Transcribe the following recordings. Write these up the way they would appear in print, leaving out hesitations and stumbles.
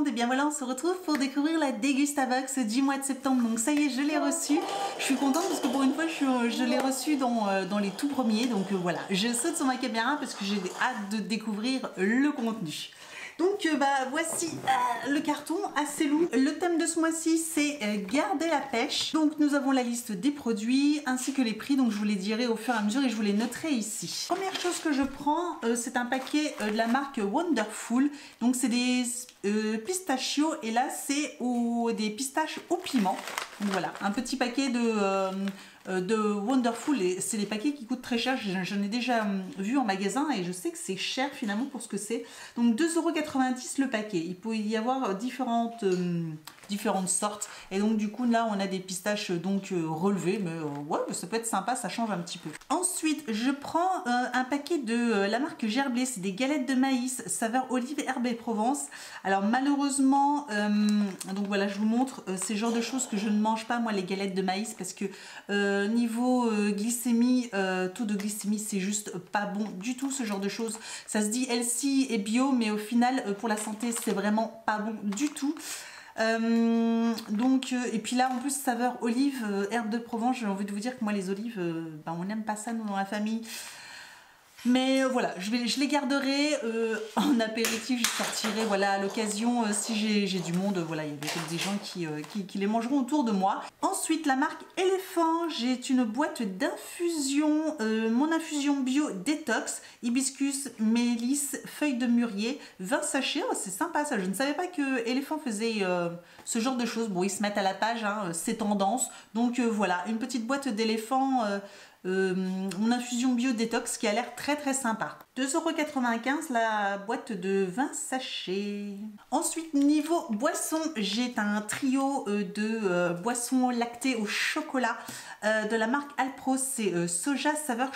et bien voilà, on se retrouve pour découvrir la Degustabox du mois de septembre. Donc ça y est, je l'ai reçue. Je suis contente parce que pour une fois, je l'ai reçue dans les tout premiers. Donc voilà, je saute sur ma caméra parce que j'ai hâte de découvrir le contenu. Donc voici le carton assez lourd. Le thème de ce mois-ci c'est garder la pêche. Donc nous avons la liste des produits ainsi que les prix. Donc je vous les dirai au fur et à mesure et je vous les noterai ici. Première chose que je prends, c'est un paquet de la marque Wonderful. Donc c'est des pistachios et là c'est des pistaches au piment. Donc voilà, un petit paquet de Wonderful, et c'est des paquets qui coûtent très cher. J'en ai déjà vu en magasin et je sais que c'est cher finalement pour ce que c'est. Donc 2,90 € le paquet. Il peut y avoir différentes sortes et donc du coup là on a des pistaches donc relevées, mais ouais, ça peut être sympa, ça change un petit peu. Ensuite je prends un paquet de la marque Gerblé, c'est des galettes de maïs saveur olive, herbe et Provence. Alors malheureusement donc voilà, je vous montre ces genres de choses que je ne mange pas moi, les galettes de maïs, parce que niveau glycémie, taux de glycémie, c'est juste pas bon du tout ce genre de choses. Ça se dit healthy et bio, mais au final pour la santé c'est vraiment pas bon du tout. Et puis là en plus saveur olive, herbe de Provence, j'ai envie de vous dire que moi les olives, on n'aime pas ça nous dans la famille. Mais voilà, je les garderai en apéritif, je sortirai voilà, à l'occasion si j'ai du monde. Voilà, il y a des gens qui les mangeront autour de moi. Ensuite, la marque Éléphant, j'ai une boîte d'infusion, mon infusion bio détox, hibiscus, mélisse, feuilles de mûrier, 20 sachets. Oh, c'est sympa ça, je ne savais pas que Éléphant faisait ce genre de choses. Bon, ils se mettent à la page, hein, c'est tendance. Donc voilà, une petite boîte d'Éléphant. Mon infusion bio détox qui a l'air très sympa. 2,95 € la boîte de 20 sachets. Ensuite niveau boisson, j'ai un trio de boissons lactées au chocolat de la marque Alpro. C'est soja saveur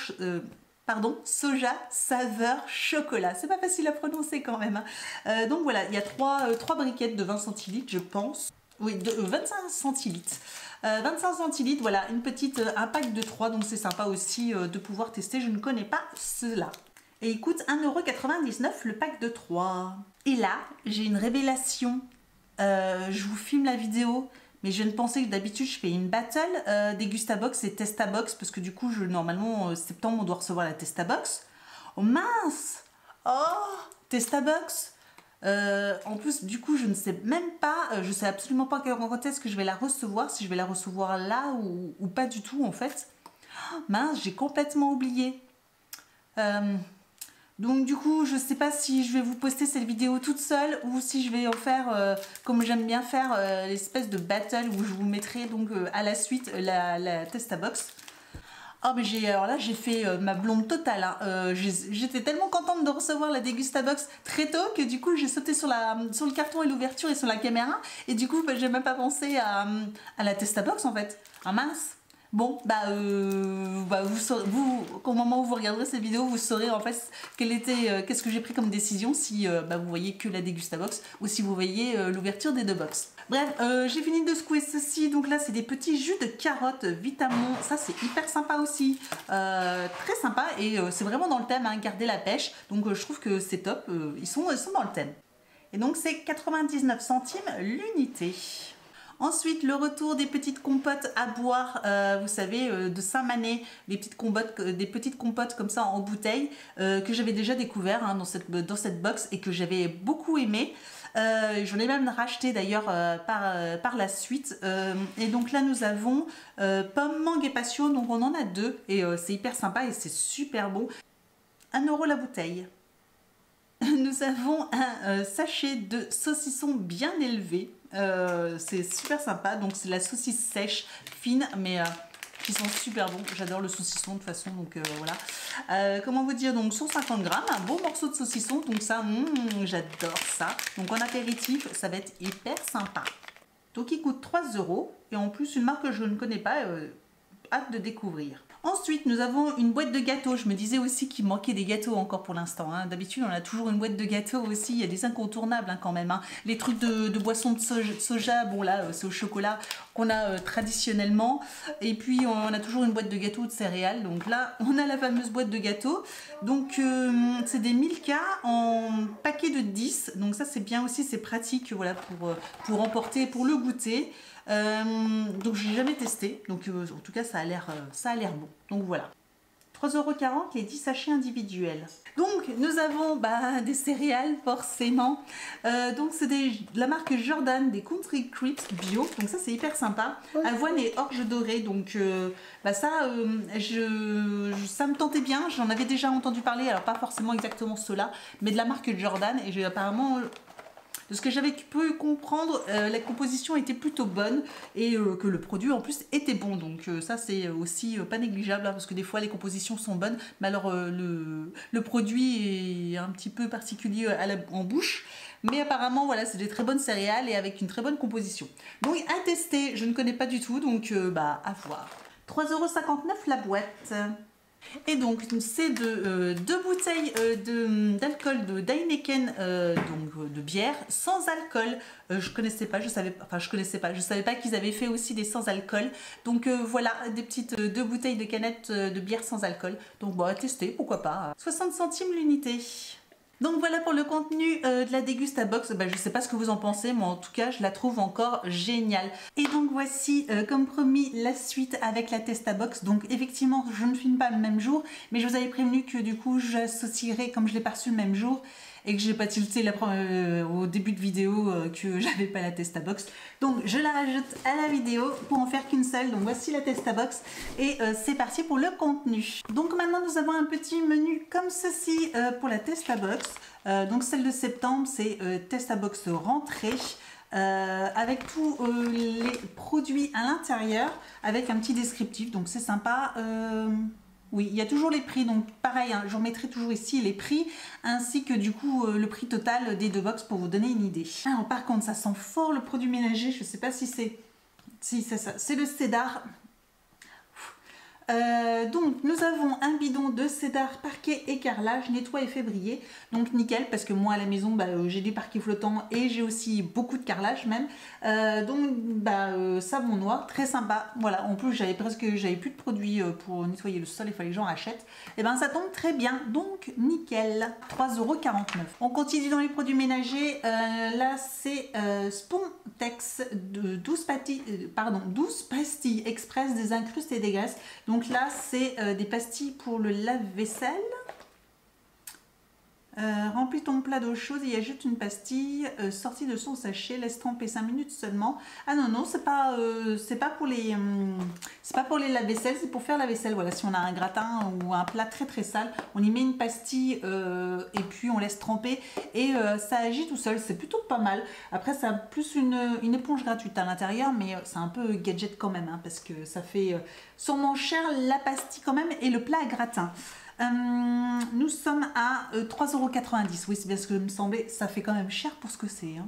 chocolat. C'est pas facile à prononcer quand même, hein. Donc voilà, il y a 3 briquettes de 20 centilitres je pense. Oui, de 25 centilitres. 25 centilitres, voilà, un pack de 3, donc c'est sympa aussi de pouvoir tester. Je ne connais pas cela. Et il coûte 1,99 € le pack de 3. Et là, j'ai une révélation. Je vous filme la vidéo, mais je ne pensais que d'habitude je fais une battle Degustabox et Testabox, parce que du coup, normalement, septembre, on doit recevoir la Testabox. Oh mince! Oh, Testabox! En plus du coup je ne sais même pas, je sais absolument pas quand est-ce que je vais la recevoir, si je vais la recevoir là ou pas du tout en fait. Oh, mince, j'ai complètement oublié. Donc du coup je sais pas si je vais vous poster cette vidéo toute seule ou si je vais en faire comme j'aime bien faire, l'espèce de battle où je vous mettrai donc à la suite la Testabox. Oh mais alors là j'ai fait ma blonde totale, hein. J'étais tellement contente de recevoir la Degustabox très tôt que du coup j'ai sauté sur le carton et l'ouverture et sur la caméra, et du coup j'ai même pas pensé à la Testabox en fait. Ah mince. Bon au moment où vous regarderez cette vidéo, vous saurez en fait qu'est-ce que j'ai pris comme décision, si vous voyez que la Degustabox ou si vous voyez l'ouverture des 2 box. Bref, j'ai fini de secouer ceci. Donc là c'est des petits jus de carottes Vitamon, ça c'est hyper sympa aussi, très sympa, et c'est vraiment dans le thème, hein, garder la pêche. Donc je trouve que c'est top, ils sont dans le thème. Et donc c'est 99 centimes l'unité. Ensuite, le retour des petites compotes à boire, vous savez, de Saint-Manet, des petites compotes comme ça en bouteille, que j'avais déjà découvert, hein, dans cette box et que j'avais beaucoup aimé. J'en ai même racheté d'ailleurs par la suite. Et donc là, nous avons pomme, mangue et passion, donc on en a 2 et c'est hyper sympa et c'est super bon. 1 € la bouteille. Nous avons un sachet de saucisson bien élevé. C'est super sympa, donc c'est la saucisse sèche fine, mais qui sont super bons. J'adore le saucisson de toute façon, donc voilà. Comment vous dire, donc 150 grammes, un beau morceau de saucisson, donc ça, j'adore ça. Donc en apéritif, ça va être hyper sympa. Donc il coûte 3 € et en plus une marque que je ne connais pas, hâte de découvrir. Ensuite, nous avons une boîte de gâteaux. Je me disais aussi qu'il manquait des gâteaux encore pour l'instant. Hein. D'habitude, on a toujours une boîte de gâteaux aussi. Il y a des incontournables hein, quand même. Hein. Les trucs de boissons de soja, bon là, c'est au chocolat qu'on a traditionnellement. Et puis, on a toujours une boîte de gâteaux de céréales. Donc là, on a la fameuse boîte de gâteaux. Donc, c'est des Milka en paquet de 10. Donc ça, c'est bien aussi, c'est pratique voilà, pour emporter, pour le goûter. Donc je n'ai jamais testé, donc en tout cas ça a l'air bon, donc voilà. 3,40 € les 10 sachets individuels. Donc nous avons des céréales forcément, donc c'est de la marque Jordan, des Country Crips bio, donc ça c'est hyper sympa, avoine et orge dorée, donc ça me tentait bien, j'en avais déjà entendu parler, alors pas forcément exactement ceux-là, mais de la marque Jordan, et j'ai apparemment... De ce que j'avais pu comprendre, la composition était plutôt bonne et que le produit en plus était bon. Donc ça c'est aussi pas négligeable hein, parce que des fois les compositions sont bonnes, mais alors le produit est un petit peu particulier en bouche. Mais apparemment voilà c'est des très bonnes céréales et avec une très bonne composition. Donc à tester, je ne connais pas du tout, donc à voir. 3,59 € la boîte. Et donc c'est deux bouteilles d'alcool de Heineken, donc de bière sans alcool. Je connaissais pas, je savais pas qu'ils avaient fait aussi des sans alcool. Donc voilà des petites deux bouteilles de canettes de bière sans alcool. Donc à tester, pourquoi pas. 60 centimes l'unité. Donc voilà pour le contenu de la Dégustabox. Je ne sais pas ce que vous en pensez, mais en tout cas, je la trouve encore géniale. Et donc voici, comme promis, la suite avec la Testabox. Donc effectivement, je ne filme pas le même jour, mais je vous avais prévenu que du coup, j'associerais, comme je l'ai pas reçu le même jour, et que j'ai pas tilté au début de vidéo que j'avais pas la Testabox. Donc je la rajoute à la vidéo pour en faire qu'une seule. Donc voici la Testabox et c'est parti pour le contenu. Donc maintenant nous avons un petit menu comme ceci pour la Testabox. Donc celle de septembre c'est Testabox rentrée. Avec tous les produits à l'intérieur avec un petit descriptif, donc c'est sympa. Oui, il y a toujours les prix, donc pareil, hein, je remettrai toujours ici les prix, ainsi que du coup le prix total des deux box pour vous donner une idée. Alors par contre, ça sent fort le produit ménager, je ne sais pas si c'est... Si, c'est ça, c'est le Cédar. Donc nous avons un bidon de Cédar parquet et carrelage nettoie et fait briller, donc nickel parce que moi à la maison j'ai des parquets flottants et j'ai aussi beaucoup de carrelage même, savon noir très sympa. Voilà, en plus j'avais plus de produits pour nettoyer le sol, il fallait que j'en rachète, et ça tombe très bien, donc nickel. 3,49 €. On continue dans les produits ménagers. Là c'est Spontex de 12 pastilles express des incrustes et des graisses. Donc là, c'est des pastilles pour le lave-vaisselle. Remplis ton plat d'eau chaude et ajoute une pastille sortie de son sachet, laisse tremper 5 minutes seulement. Ah non, c'est pas pour les lave-vaisselle, c'est pour faire la vaisselle. Voilà, si on a un gratin ou un plat très très sale, on y met une pastille et puis on laisse tremper et ça agit tout seul, c'est plutôt pas mal. Après, ça a plus une éponge gratuite à l'intérieur, mais c'est un peu gadget quand même, hein, parce que ça fait sûrement cher la pastille quand même et le plat à gratin. Nous sommes à 3,90 €. Oui, c'est bien ce que me semblait. Ça fait quand même cher pour ce que c'est. Hein.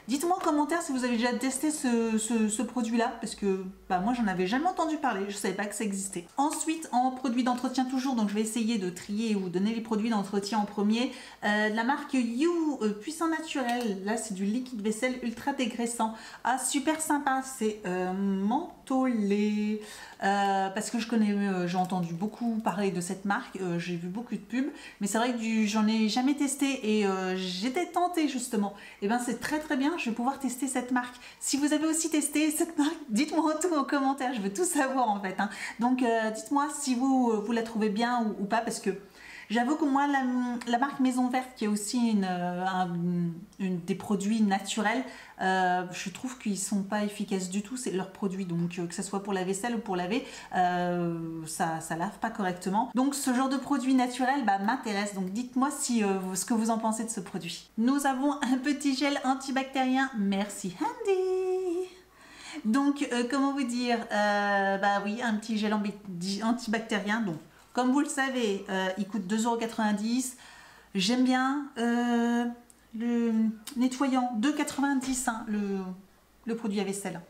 Dites-moi en commentaire si vous avez déjà testé ce produit-là, parce que moi j'en avais jamais entendu parler, je ne savais pas que ça existait. Ensuite, en produits d'entretien toujours, donc je vais essayer de trier et vous donner les produits d'entretien en premier. La marque You Puissant Naturel, là c'est du liquide vaisselle ultra dégraissant. Ah, super sympa, c'est mentholé. Parce que j'ai entendu beaucoup parler de cette marque, j'ai vu beaucoup de pubs, mais c'est vrai que j'en ai jamais testé et j'étais tentée justement. Et c'est très très bien, je vais pouvoir tester cette marque. Si vous avez aussi testé cette marque, dites-moi tout en commentaire, je veux tout savoir en fait. Hein. Donc dites-moi si vous la trouvez bien ou pas, parce que j'avoue que moi, la marque Maison Verte, qui est aussi des produits naturels, je trouve qu'ils ne sont pas efficaces du tout, c'est leurs produits. Donc, que ce soit pour la vaisselle ou pour laver, ça ne lave pas correctement. Donc, ce genre de produit naturel m'intéresse. Donc, dites-moi ce que vous en pensez de ce produit. Nous avons un petit gel antibactérien. Merci Handy. Donc, comment vous dire, oui, un petit gel antibactérien. Donc, comme vous le savez, il coûte 2,90 €. J'aime bien le nettoyant, 2,90 €, hein, le produit à vaisselle.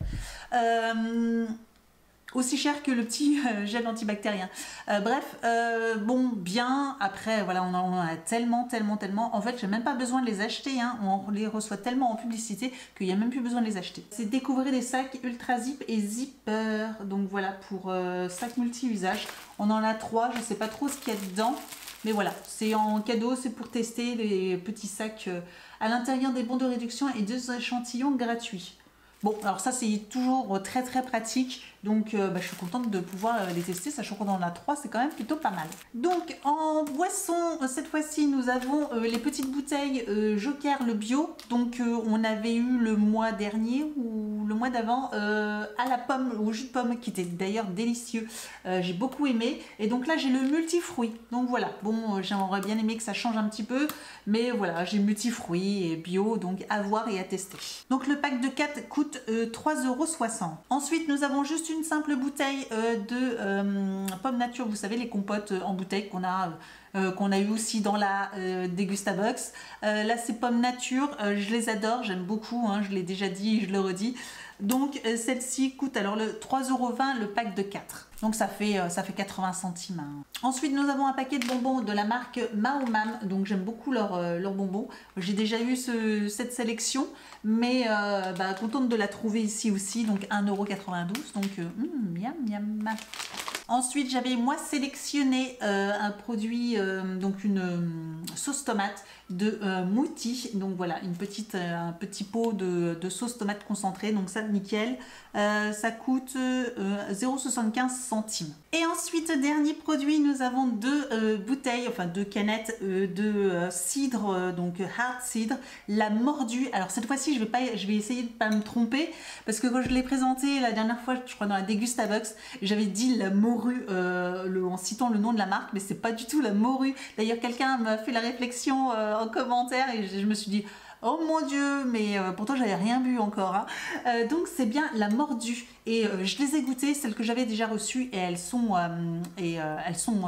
aussi cher que le petit gel antibactérien. Bref, bon, bien. Après, voilà, on en a tellement. En fait, j'ai même pas besoin de les acheter. Hein. On les reçoit tellement en publicité qu'il n'y a même plus besoin de les acheter. C'est découvrir des sacs Ultra Zip et Zipper. Donc voilà, pour sacs multi-usage. On en a 3. Je sais pas trop ce qu'il y a dedans. Mais voilà, c'est en cadeau, c'est pour tester les petits sacs à l'intérieur des bons de réduction et 2 échantillons gratuits. Bon, alors ça c'est toujours très pratique, donc je suis contente de pouvoir les tester, sachant qu'on en a 3, c'est quand même plutôt pas mal. Donc en boisson, cette fois-ci nous avons les petites bouteilles Joker le bio, donc on avait eu le mois dernier ou le mois d'avant à la pomme, au jus de pomme, qui était d'ailleurs délicieux, j'ai beaucoup aimé, et donc là j'ai le multifruit, donc voilà, bon j'aurais bien aimé que ça change un petit peu, mais voilà, j'ai multifruit et bio, donc à voir et à tester. Donc le pack de 4 coûte 3,60 €. Ensuite, nous avons juste une simple bouteille de pommes nature, vous savez, les compotes en bouteille qu'on a eu aussi dans la Degustabox. Là, c'est pommes nature, je les adore, j'aime beaucoup, hein, je l'ai déjà dit, je le redis. Donc, celle-ci coûte alors le 3,20 € le pack de 4. Donc, ça fait 80 centimes. Hein. Ensuite, nous avons un paquet de bonbons de la marque Maomam. Donc, j'aime beaucoup leurs bonbons. J'ai déjà eu cette sélection, mais contente de la trouver ici aussi. Donc, 1,92 €. Donc, miam, miam. Ensuite, j'avais moi sélectionné un produit, donc une sauce tomate de Mouti. Donc voilà, un petit pot de sauce tomate concentrée. Donc ça, nickel. Ça coûte 0,75 centimes. Et ensuite, dernier produit, nous avons 2 bouteilles, enfin 2 canettes de cidre, donc hard cider, la mordue. Alors cette fois-ci, je vais essayer de ne pas me tromper, parce que quand je l'ai présenté la dernière fois, je crois dans la Degustabox, j'avais dit la morue en citant le nom de la marque, mais c'est pas du tout la morue. D'ailleurs, quelqu'un m'a fait la réflexion en commentaire et je me suis dit oh mon Dieu, mais pourtant j'avais rien bu encore. Hein. Donc c'est bien la mordue. Et je les ai goûtées, celles que j'avais déjà reçues, et elles sont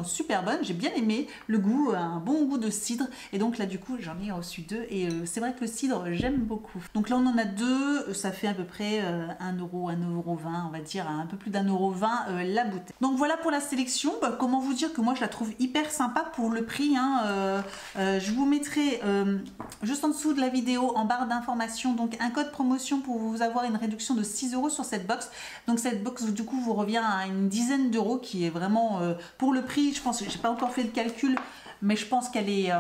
super bonnes. J'ai bien aimé le goût, un bon goût de cidre. Et donc là du coup j'en ai reçu 2. Et c'est vrai que le cidre j'aime beaucoup. Donc là on en a 2, ça fait à peu près 1 €, 1,20 €, on va dire, un peu plus d'1,20 € la bouteille. Donc voilà pour la sélection. Comment vous dire que moi je la trouve hyper sympa pour le prix. Hein. Je vous mettrai juste en dessous de la vidéo en barre d'informations donc un code promotion pour vous avoir une réduction de 6 € sur cette box. Donc cette box du coup vous revient à une dizaine d'euros, qui est vraiment pour le prix. Je pense que j'ai pas encore fait le calcul, mais je pense qu'elle est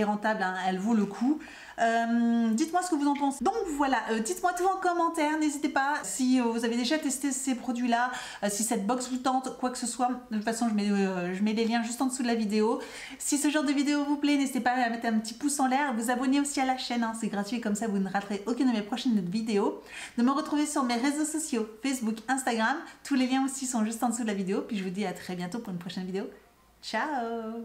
rentable, hein, elle vaut le coup. Dites-moi ce que vous en pensez. Donc voilà, dites-moi tout en commentaire, n'hésitez pas si vous avez déjà testé ces produits là, si cette box vous tente, quoi que ce soit. De toute façon je mets les liens juste en dessous de la vidéo. Si ce genre de vidéo vous plaît, n'hésitez pas à mettre un petit pouce en l'air, vous abonner aussi à la chaîne, hein, c'est gratuit, comme ça vous ne raterez aucune de mes prochaines vidéos. De me retrouver sur mes réseaux sociaux, Facebook, Instagram, tous les liens aussi sont juste en dessous de la vidéo. Puis je vous dis à très bientôt pour une prochaine vidéo. Ciao!